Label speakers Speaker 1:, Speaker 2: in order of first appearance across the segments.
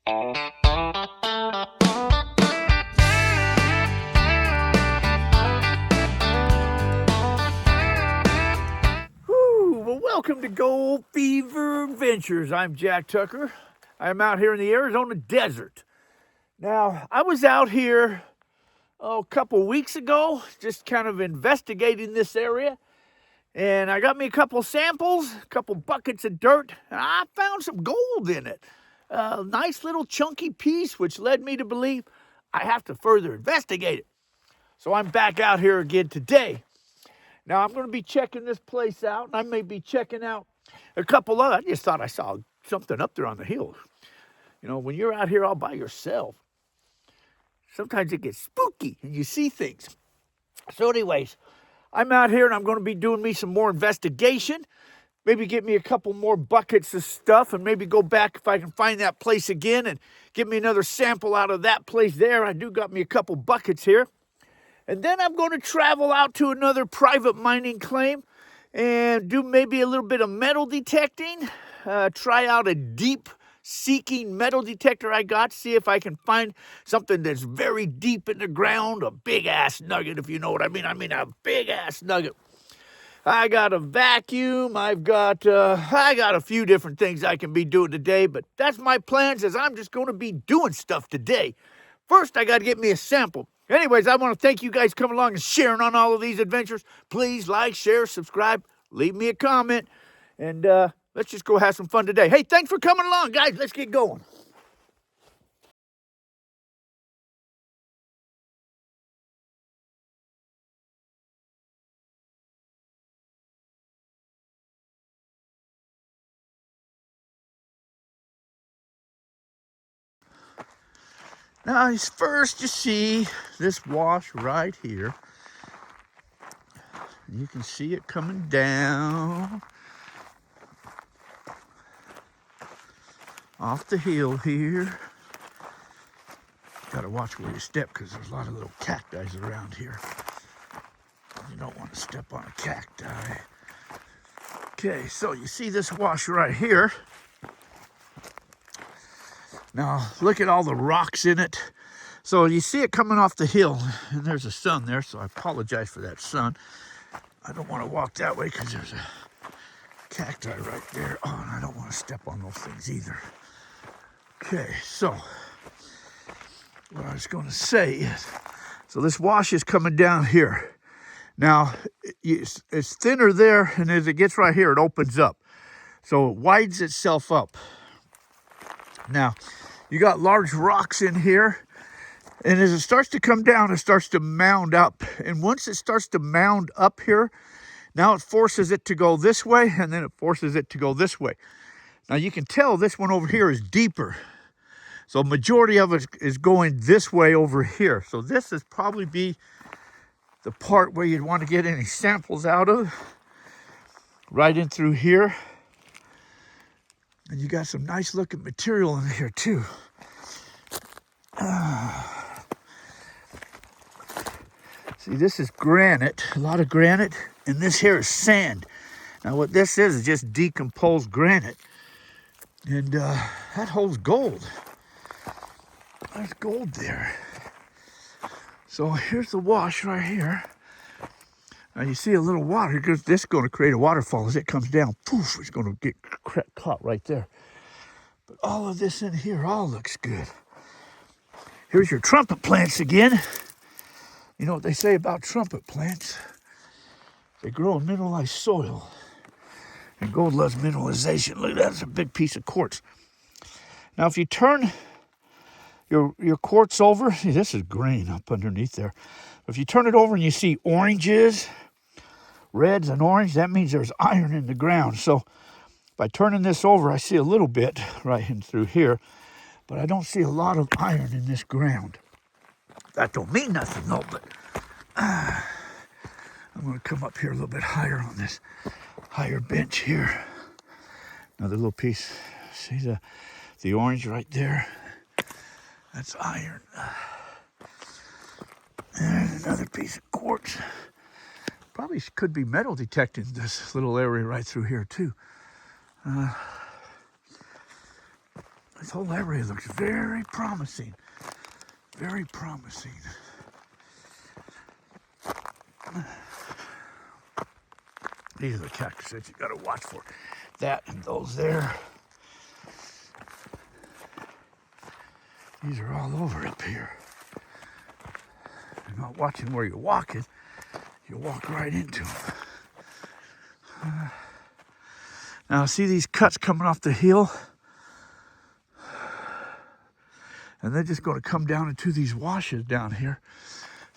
Speaker 1: Well, welcome to Gold Fever Adventures. I'm Jack Tucker. I'm out here in the Arizona desert. Now, I was out here a couple weeks ago, just kind of investigating this area, and I got me a couple samples, a couple buckets of dirt, and I found some gold in it. A nice little chunky piece, which led me to believe I have to further investigate it. So I'm back out here again today. Now, I'm going to be checking this place out, and I may be checking out a couple other. I just thought I saw something up there on the hill. You know, when you're out here all by yourself, sometimes it gets spooky and you see things. So anyways, I'm out here and I'm going to be doing me some more investigation. Maybe get me a couple more buckets of stuff and maybe go back if I can find that place again and get me another sample out of that place there. I do got me a couple buckets here. And then I'm going to travel out to another private mining claim and do maybe a little bit of metal detecting. Try out a deep seeking metal detector I got. See if I can find something that's very deep in the ground. A big ass nugget, if you know what I mean. I mean a big ass nugget. I got a vacuum. I got a few different things I can be doing today. But that's my plans, as I'm just going to be doing stuff today. First, I got to get me a sample. Anyways, I want to thank you guys coming along and sharing on all of these adventures. Please like, share, subscribe, leave me a comment, and let's just go have some fun today. Hey, thanks for coming along, guys. Let's get going. Now, first you see this wash right here. You can see it coming down off the hill here. Got to watch where you step because there's a lot of little cacti around here. You don't want to step on a cacti. Okay, so you see this wash right here. Now, look at all the rocks in it. So you see it coming off the hill, and there's a sun there, so I apologize for that sun. I don't want to walk that way because there's a cacti right there. Oh, and I don't want to step on those things either. Okay, so what I was going to say is, so this wash is coming down here. Now, it's thinner there, and as it gets right here, it opens up. So it widens itself up. Now, you got large rocks in here, and as it starts to come down, it starts to mound up. And once it starts to mound up here, now it forces it to go this way, and then it forces it to go this way. Now, you can tell this one over here is deeper. So majority of it is going this way over here. So this is probably be the part where you'd want to get any samples out of. Right in through here. And you got some nice looking material in here too. See, this is granite, a lot of granite, and this here is sand. Now what this is just decomposed granite. And that holds gold. There's gold there. So here's the wash right here. Now you see a little water, because this is going to create a waterfall as it comes down. Poof, it's going to get caught right there. But all of this in here all looks good. Here's your trumpet plants again. You know what they say about trumpet plants? They grow in mineralized soil. And gold loves mineralization. Look, that's a big piece of quartz. Now if you turn your quartz over, see, this is grain up underneath there. If you turn it over and you see oranges, reds and orange, that means there's iron in the ground. So by turning this over, I see a little bit right in through here, but I don't see a lot of iron in this ground. That don't mean nothing though, but I'm going to come up here a little bit higher on this higher bench here. Another little piece. See the orange right there? That's iron. And another piece of quartz. Probably could be metal detecting this little area right through here too. This whole area looks very promising. Very promising. These are the cactus that you gotta watch for. That and those there. These are all over up here. You're not watching where you're walking. You walk right into them. Now see these cuts coming off the hill? And they're just gonna come down into these washes down here.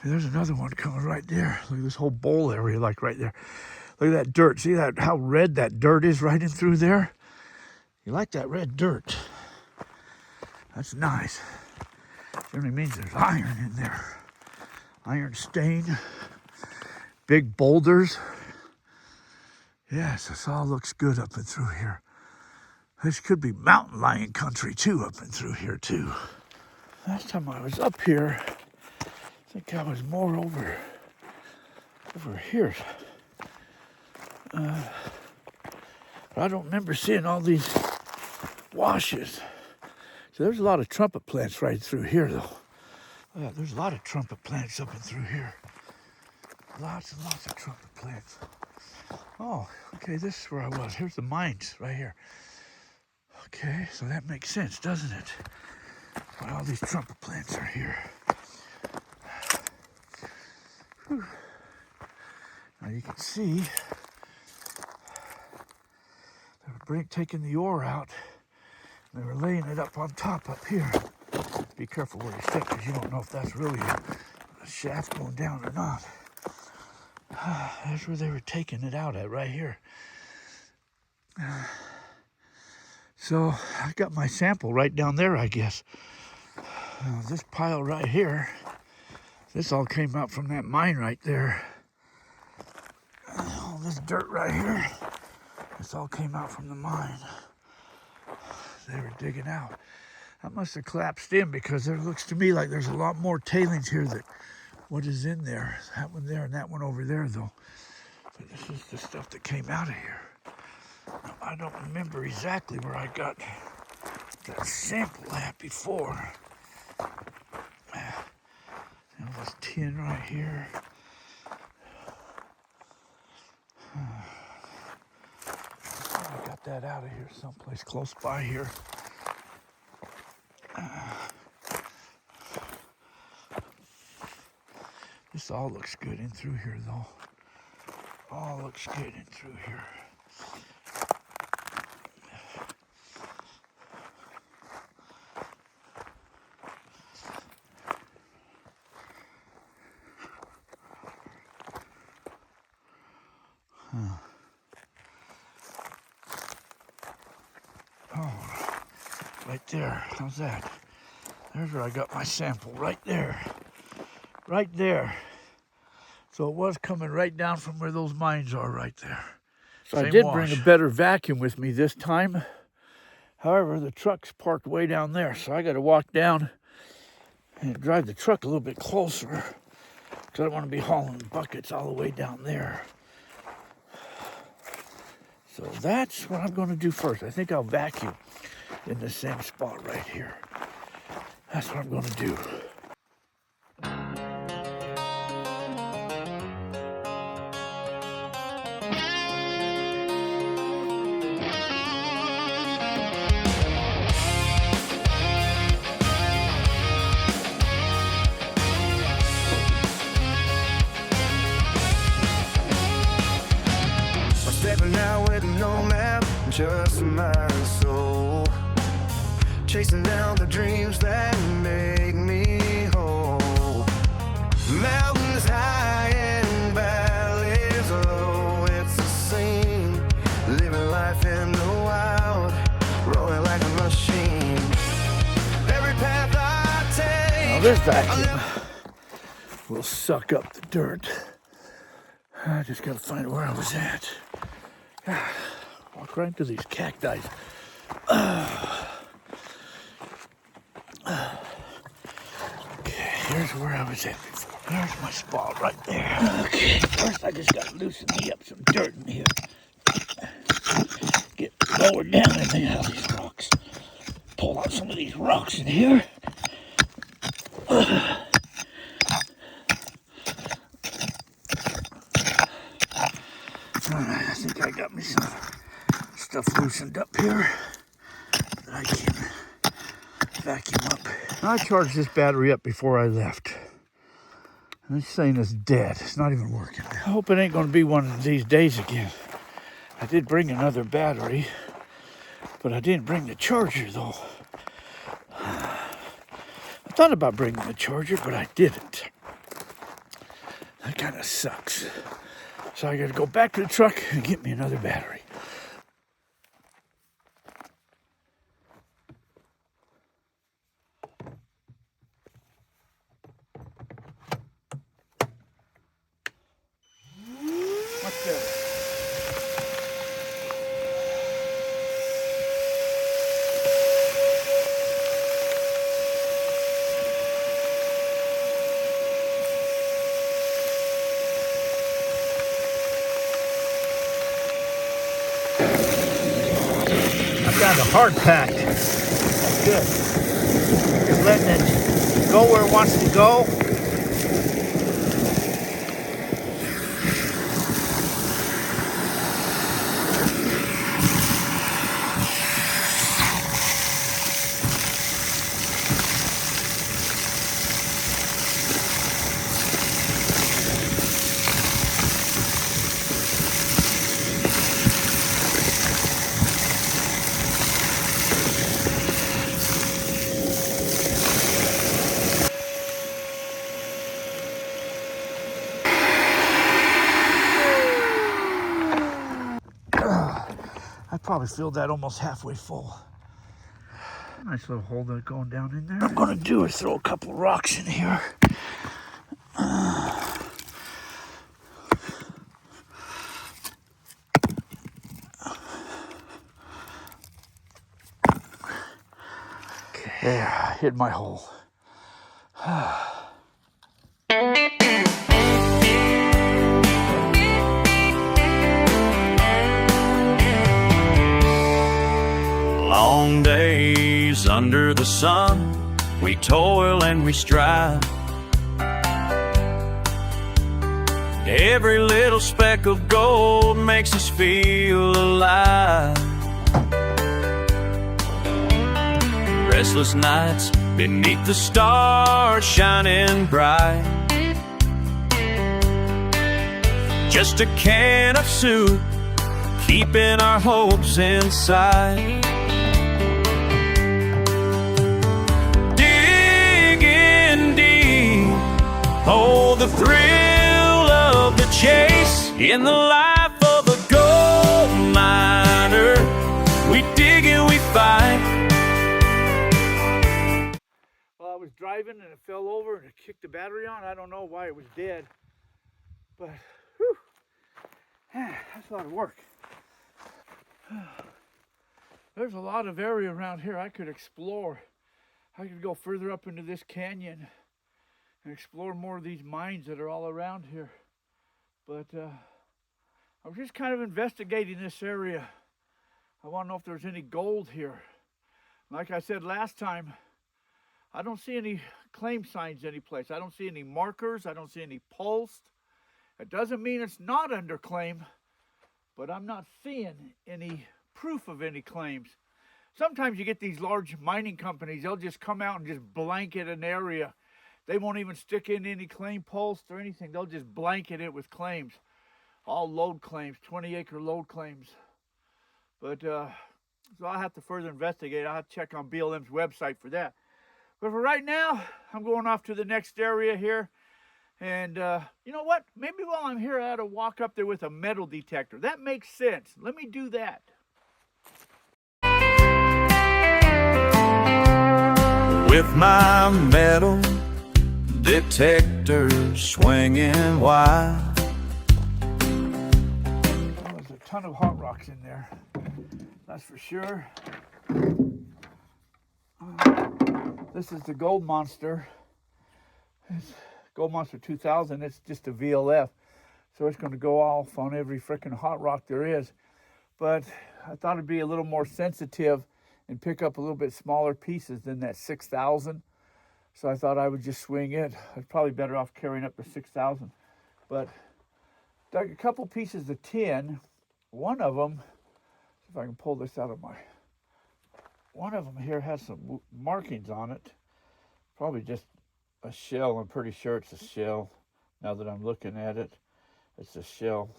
Speaker 1: And there's another one coming right there. Look at this whole bowl area, like right there. Look at that dirt. See that how red that dirt is right in through there? You like that red dirt. That's nice. Generally means there's iron in there. Iron stain. Big boulders. Yes, this all looks good up and through here. This could be mountain lion country too, up and through here too. Last time I was up here, I think I was more over here. But I don't remember seeing all these washes. So there's a lot of trumpet plants right through here though. Yeah, there's a lot of trumpet plants up and through here. Lots and lots of trumpet plants. Oh, okay, this is where I was. Here's the mines right here. Okay, so that makes sense, doesn't it? Why all these trumpet plants are here. Whew. Now you can see they were taking the ore out. They were laying it up on top up here. Be careful where you step because you don't know if that's really a shaft going down or not. That's where they were taking it out at, right here. So I got my sample right down there, I guess. This pile right here, this all came out from that mine right there. All this dirt right here, this all came out from the mine. They were digging out. That must have collapsed in because it looks to me like there's a lot more tailings here than what is in there. That one there and that one over there though. But this is the stuff that came out of here. Now, I don't remember exactly where I got that sample at before. Now this tin right here. I got that out of here someplace close by here. This all looks good in through here though. All looks good in through here. Oh, right there. How's that? There's where I got my sample, right there. Right there. So it was coming right down from where those mines are right there. So I did bring a better vacuum with me this time. However, the truck's parked way down there, so I got to walk down and drive the truck a little bit closer because I don't want to be hauling buckets all the way down there. So that's what I'm going to do first. I think I'll vacuum in the same spot right here. That's what I'm going to do.
Speaker 2: Stepping out with no map, just my soul. Chasing down the dreams that make me whole. Mountains high and valleys low, it's the same. Living life in the wild, rolling like a machine. Every path I take.
Speaker 1: Now this vacuum will suck up the dirt. I just gotta find where I was at. Walk right into these cacti. Okay, here's where I was at before. There's my spot right there. Okay, first I just gotta loosen me up some dirt in here. Get lower down in there, these rocks. Pull pull out some of these rocks in here. Alright, I think I got me some stuff loosened up here that I can vacuum up. I charged this battery up before I left. And this thing is dead. It's not even working. I hope it ain't going to be one of these days again. I did bring another battery, but I didn't bring the charger though. I thought about bringing the charger, but I didn't. That kind of sucks. So I got to go back to the truck and get me another battery. What's that? Kind of hard packed. That's good. Just letting it go where it wants to go. I probably filled that almost halfway full. Nice little hole that's going down in there. What I'm going to do is throw a couple rocks in here. Okay, there, I hit my hole.
Speaker 3: Long days under the sun, we toil and we strive. Every little speck of gold makes us feel alive. Restless nights beneath the stars shining bright. Just a can of soup, keeping our hopes inside. Digging deep, oh, the thrill of the chase. In the life of a gold miner, we dig and we fight.
Speaker 1: Well, I was driving and it fell over and it kicked the battery on. I don't know why it was dead, but whew, that's a lot of work. There's a lot of area around here I could explore. I could go further up into this canyon and explore more of these mines that are all around here. But I was just kind of investigating this area. I want to know if there's any gold here. Like I said last time, I don't see any claim signs anyplace. I don't see any markers. I don't see any pulse. It doesn't mean it's not under claim, but I'm not seeing any proof of any claims. Sometimes you get these large mining companies, they'll just come out and just blanket an area. They won't even stick in any claim pulse or anything. They'll just blanket it with claims. All load claims, 20-acre load claims. But so I'll have to further investigate. I'll have to check on BLM's website for that. But for right now, I'm going off to the next area here. And you know what? Maybe while I'm here, I ought to walk up there with a metal detector. That makes sense. Let me do that.
Speaker 3: With my metal detector swinging wide.
Speaker 1: Well, there's a ton of hot rocks in there. That's for sure. This is the Gold Monster. It's Gold Monster 2000. It's just a VLF. So it's going to go off on every freaking hot rock there is. But I thought it'd be a little more sensitive and pick up a little bit smaller pieces than that 6,000. So I thought I would just swing it. I was probably better off carrying up the 6,000. But dug a couple pieces of tin. One of them, see if I can pull this out of my, one of them here has some markings on it. Probably just a shell. I'm pretty sure it's a shell. Now that I'm looking at it, it's a shell.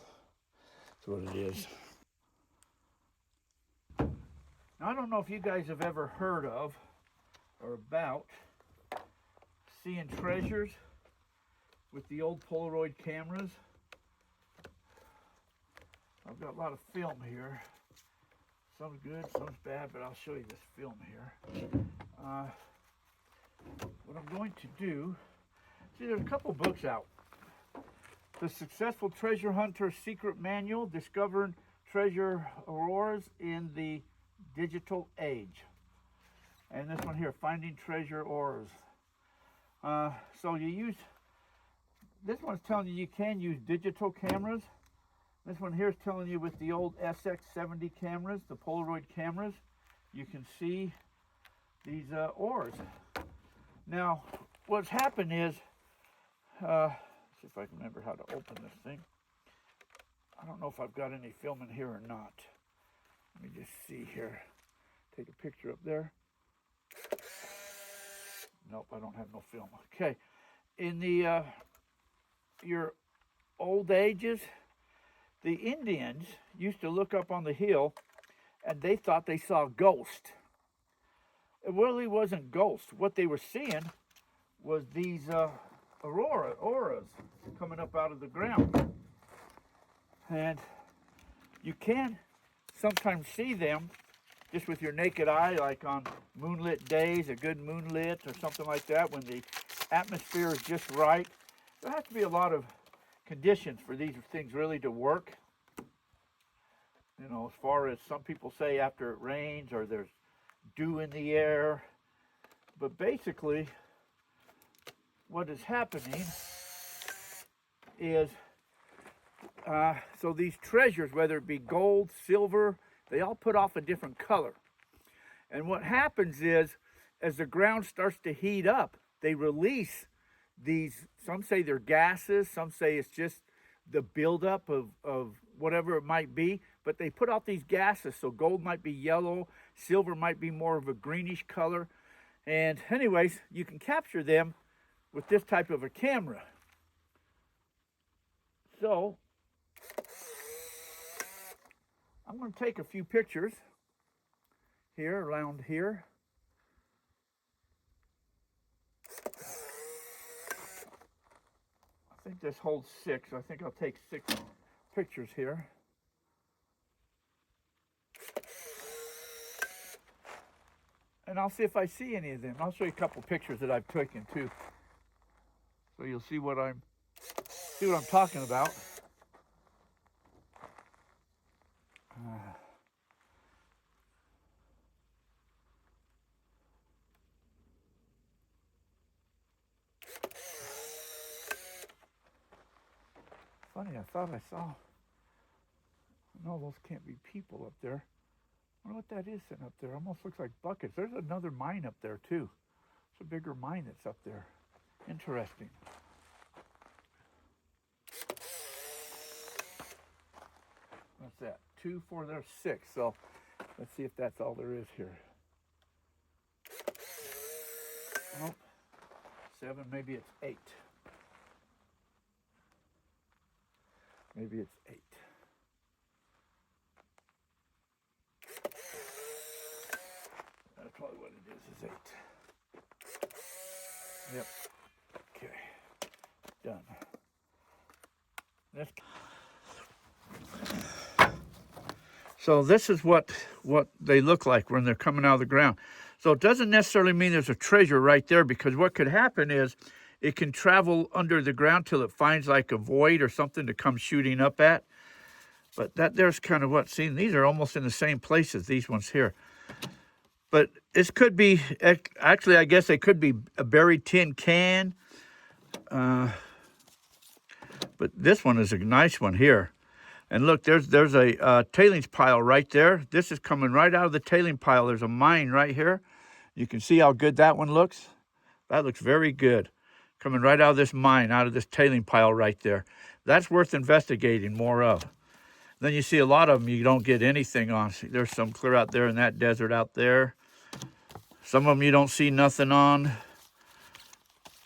Speaker 1: That's what it is. Now, I don't know if you guys have ever heard of or about seeing treasures with the old Polaroid cameras. I've got a lot of film here. Some's good, some's bad, but I'll show you this film here. What I'm going to do, see, there's a couple books out. The Successful Treasure Hunter Secret Manual, Discovering Treasure Auroras in the Digital Age. And this one here, Finding Treasure Auroras. So you use, this one's telling you can use digital cameras. This one here is telling you with the old SX70 cameras, the Polaroid cameras, you can see these ores. Now, what's happened is, let's see if I can remember how to open this thing. I don't know if I've got any film in here or not. Let me just see here. Take a picture up there. Nope, I don't have no film. Okay, in the your old ages, the Indians used to look up on the hill and they thought they saw a ghost. It really wasn't ghosts. What they were seeing was these auroras coming up out of the ground. And you can sometimes see them just with your naked eye, like on moonlit days, a good moonlit or something like that, when the atmosphere is just right. There has to be a lot of conditions for these things really to work. You know, as far as some people say after it rains or there's dew in the air. But basically, what is happening is, so these treasures, whether it be gold, silver, they all put off a different color. And what happens is, as the ground starts to heat up, they release these, some say they're gases, some say it's just the buildup of whatever it might be, but they put out these gases. So gold might be yellow, silver might be more of a greenish color. And anyways, you can capture them with this type of a camera. So I'm going to take a few pictures here, around here. I think this holds 6. I think I'll take 6 pictures here. And I'll see if I see any of them. I'll show you a couple pictures that I've taken too. So you'll see what I'm talking about. Funny, I thought I saw. No, those can't be people up there. I wonder what that is sitting up there. Almost looks like buckets. There's another mine up there too. It's a bigger mine that's up there. Interesting. What's that? 2, 4, there's 6. So let's see if that's all there is here. Nope. 7, maybe it's 8. Maybe it's 8. That's probably what it is 8. Yep. Okay. Done. So this is what they look like when they're coming out of the ground. So it doesn't necessarily mean there's a treasure right there, because what could happen is it can travel under the ground till it finds like a void or something to come shooting up at. But there's kind of what, see, these are almost in the same place as these ones here. But this could be, actually, I guess it could be a buried tin can. But this one is a nice one here. And look, there's a tailings pile right there. This is coming right out of the tailing pile. There's a mine right here. You can see how good that one looks. That looks very good. Coming right out of this mine, out of this tailing pile right there. That's worth investigating more of. Then you see a lot of them you don't get anything on. See, there's some clear out there in that desert out there. Some of them you don't see nothing on.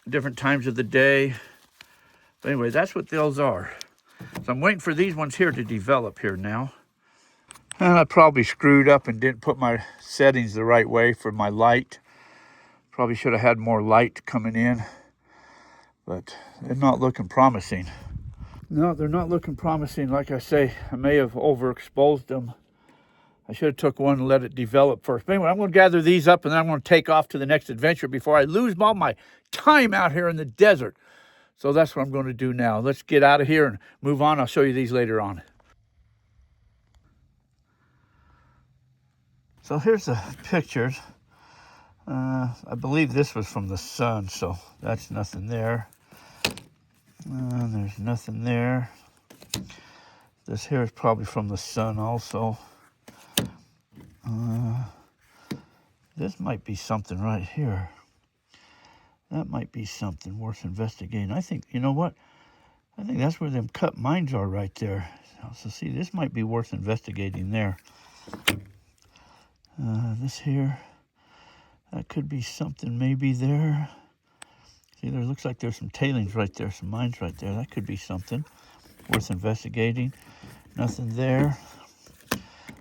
Speaker 1: Different times of the day. But anyway, that's what those are. So I'm waiting for these ones here to develop here now. And I probably screwed up and didn't put my settings the right way for my light. Probably should have had more light coming in. But they're not looking promising. No, they're not looking promising. Like I say, I may have overexposed them. I should have took one and let it develop first. But anyway, I'm going to gather these up and then I'm going to take off to the next adventure before I lose all my time out here in the desert. So that's what I'm going to do now. Let's get out of here and move on. I'll show you these later on. So here's the pictures. I believe this was from the sun, so that's nothing there. There's nothing there. This here is probably from the sun also. This might be something right here. That might be something worth investigating. I think, you know what? I think that's where them cut mines are right there. So see, this might be worth investigating there. This here, that could be something maybe there. See, there looks like there's some tailings right there, some mines right there. That could be something worth investigating. Nothing there.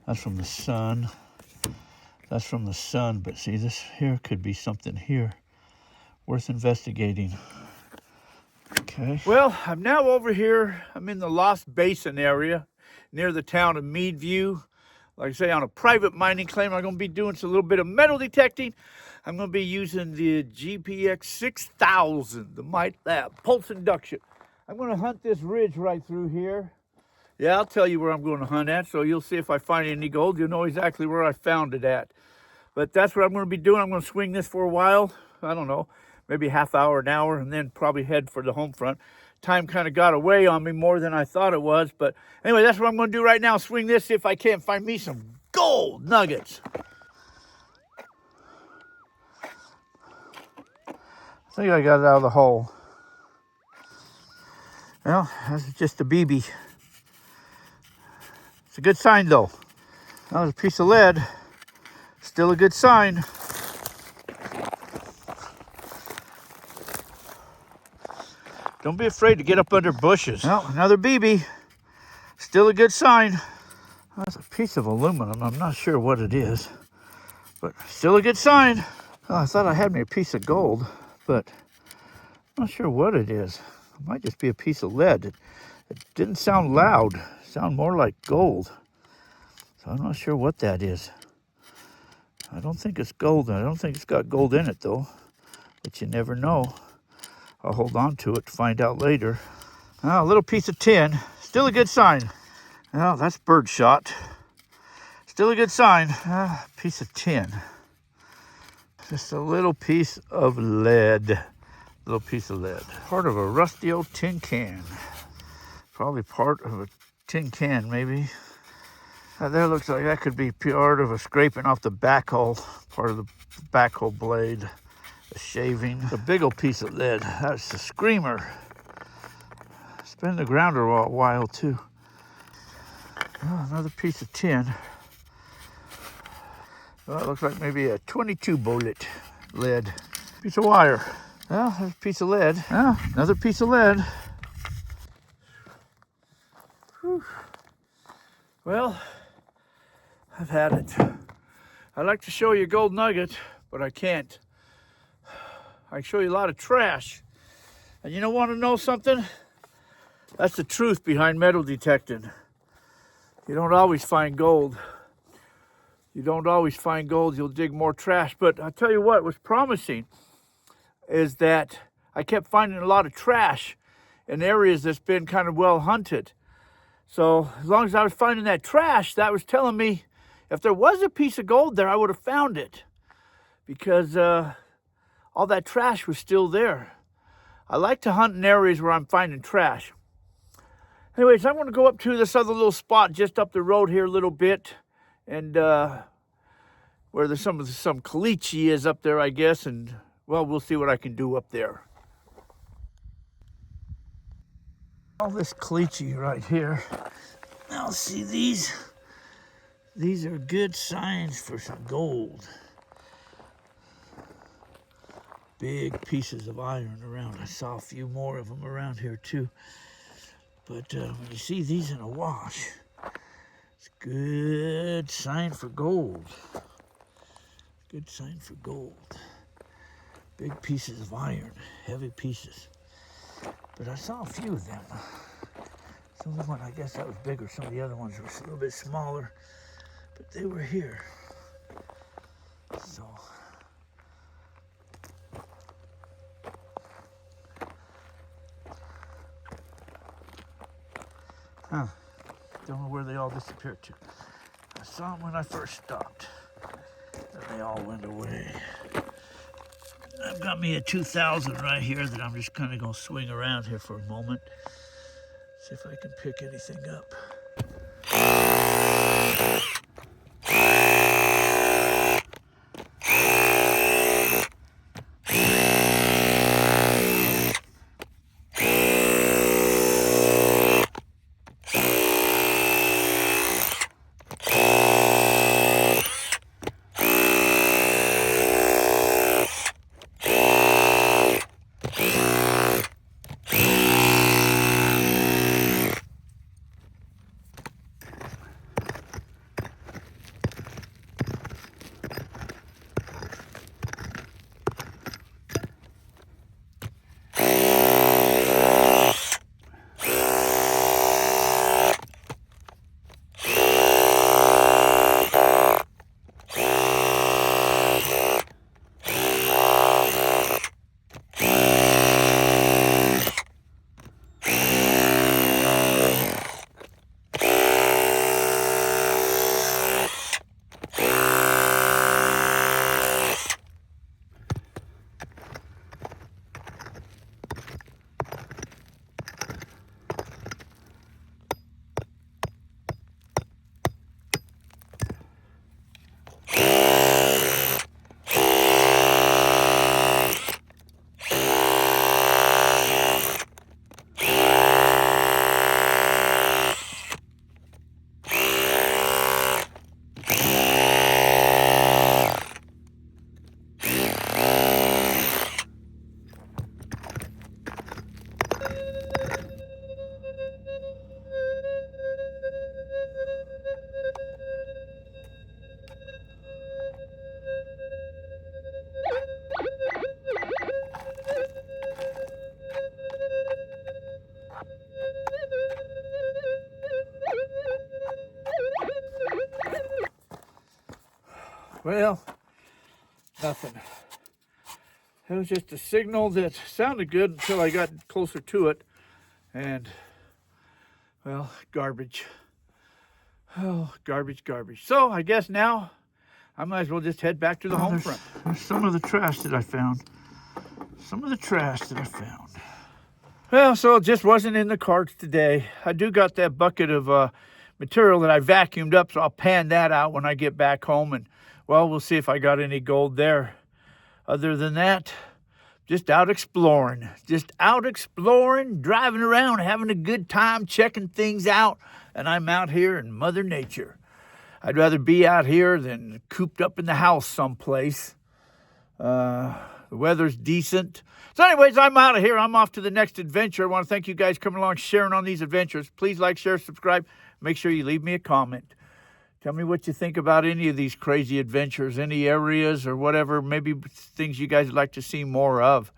Speaker 1: That's from the sun. That's from the sun, but see, this here could be something here worth investigating. Okay. Well, I'm now over here. I'm in the Lost Basin area near the town of Meadview. Like I say, on a private mining claim, I'm going to be doing a little bit of metal detecting. I'm going to be using the GPX 6000, the Might Lab pulse induction. I'm going to hunt this ridge right through here. Yeah, I'll tell you where I'm going to hunt at, so you'll see if I find any gold. You'll know exactly where I found it at. But that's what I'm going to be doing. I'm going to swing this for a while. I don't know, maybe half hour, an hour, and then probably head for the home front. Time kind of got away on me more than I thought it was. But anyway, that's what I'm going to do right now. Swing this, see if I can't find me some gold nuggets. I think I got it out of the hole. Well, that's just a BB. It's a good sign, though. That was a piece of lead. Still a good sign. Don't be afraid to get up under bushes. Well, another BB. Still a good sign. That's a piece of aluminum. I'm not sure what it is, but still a good sign. Oh, I thought I had me a piece of gold, but I'm not sure what it is. It might just be a piece of lead. It didn't sound loud. It sounded more like gold. So I'm not sure what that is. I don't think it's gold. I don't think it's got gold in it, though. But you never know. I'll hold on to it to find out later. Oh, a little piece of tin. Still a good sign. Well, that's birdshot. Still a good sign. Piece of tin. Just a little piece of lead. Little piece of lead. Part of a rusty old tin can. Probably part of a tin can, maybe. There looks like that could be part of a scraping off the backhoe. Part of the backhoe blade. A shaving. A big old piece of lead. That's a screamer. It's been in the ground a while, too. Oh, another piece of tin. Well, it looks like maybe a 22 bullet lead. Piece of wire. Well, there's a piece of lead. Oh, another piece of lead. Whew. Well, I've had it. I'd like to show you a gold nugget, but I can't. I can show you a lot of trash. And you don't want to know something? That's the truth behind metal detecting. You don't always find gold. You don't always find gold, you'll dig more trash. But I'll tell you what was promising is that I kept finding a lot of trash in areas that's been kind of well hunted. So as long as I was finding that trash, that was telling me if there was a piece of gold there, I would have found it. Because all that trash was still there. I like to hunt in areas where I'm finding trash. Anyways, I'm going to go up to this other little spot just up the road here a little bit, and where there's some caliche is up there, I guess, and well, we'll see what I can do up there. All this caliche right here. Now see these are good signs for some gold. Big pieces of iron around. I saw a few more of them around here too. But when you see these in a wash, it's a good sign for gold. Good sign for gold. Big pieces of iron, heavy pieces. But I saw a few of them. Some of them, I guess that was bigger. Some of the other ones were a little bit smaller, but they were here. So, don't know where they all disappeared to. I saw them when I first stopped, and they all went away. I've got me a 2000 right here that I'm just kind of going to swing around here for a moment. See if I can pick anything up. Well, nothing. It was just a signal that sounded good until I got closer to it. And, well, garbage. Oh, garbage. So I guess now I might as well just head back to the home front. There's some of the trash that I found. Well, so it just wasn't in the carts today. I do got that bucket of material that I vacuumed up, so I'll pan that out when I get back home. And, well, we'll see if I got any gold there. Other than that, just out exploring, driving around, having a good time, checking things out. And I'm out here in Mother Nature. I'd rather be out here than cooped up in the house someplace. The weather's decent. So anyways, I'm out of here. I'm off to the next adventure. I want to thank you guys coming along, sharing on these adventures. Please like, share, subscribe. Make sure you leave me a comment. Tell me what you think about any of these crazy adventures, any areas or whatever, maybe things you guys would like to see more of.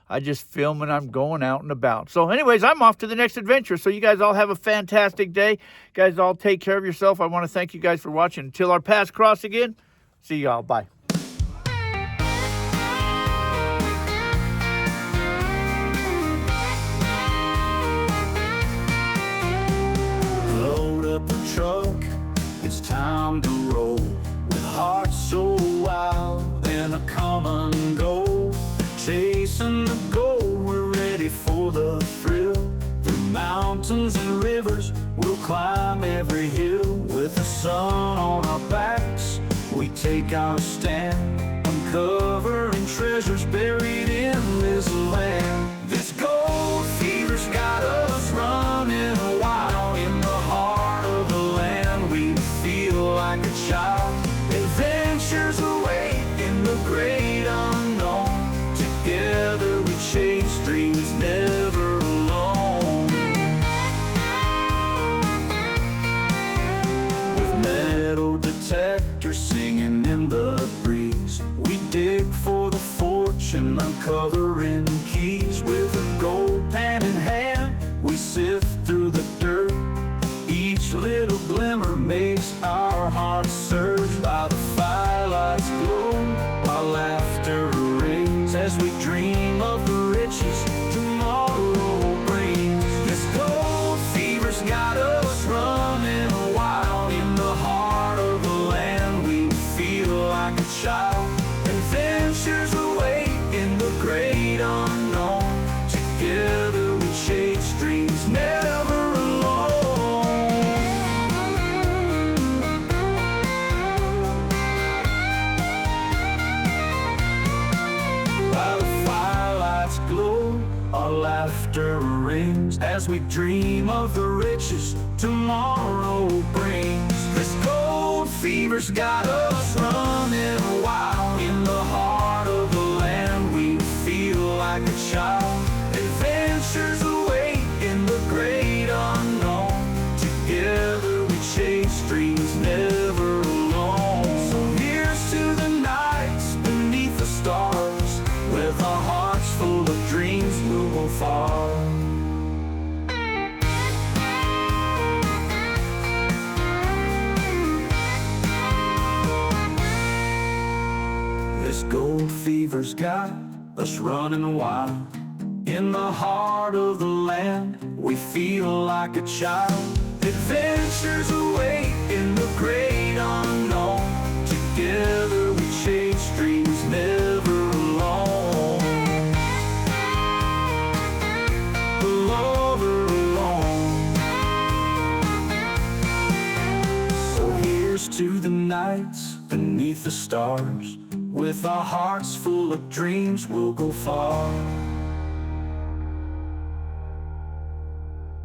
Speaker 1: I just film and I'm going out and about. So anyways, I'm off to the next adventure. So you guys all have a fantastic day. You guys all take care of yourself. I want to thank you guys for watching. Until our paths cross again, see y'all. Bye.
Speaker 3: Load up a truck, it's time to roll. With hearts so wild and a common goal. Chasing the goal, we're ready for the thrill. Through mountains and rivers. rivers, we'll climb every hill. With the sun on our backs, we take our stand, uncovering treasures buried in this land. This gold fever's got us running wild. In the heart of the land, we feel like a child. Adventures await in the great unknown. Together we chase dreams, never alone. With metal detectors singing in the breeze, we dig for the fortune, uncovering keys. With a gold pan in hand, we sift through the dirt. Each little glimmer makes our hearts surge. By the firelight's glow, our laughter rings as we dream of the riches tomorrow brings. This gold fever's got us running wild. In the heart of the land, we feel like a child. Adventures await in the great unknown. Together we chase dreams, never alone. By the firelight's glow, our laughter rings as we dream of the riches tomorrow brings. This gold fever's got us running wild. In the heart of the land, we feel like a child. Adventures await in the great unknown. Together we chase dreams, never alone. So here's to the nights beneath the stars. With our hearts full of dreams, we'll go far. This gold fever's got us running wild. In the heart of the land, we feel like a child. Adventures await in the great unknown. Together we chase dreams, never alone. Never alone. So here's to the nights beneath the stars. With our hearts full of dreams, we'll go far.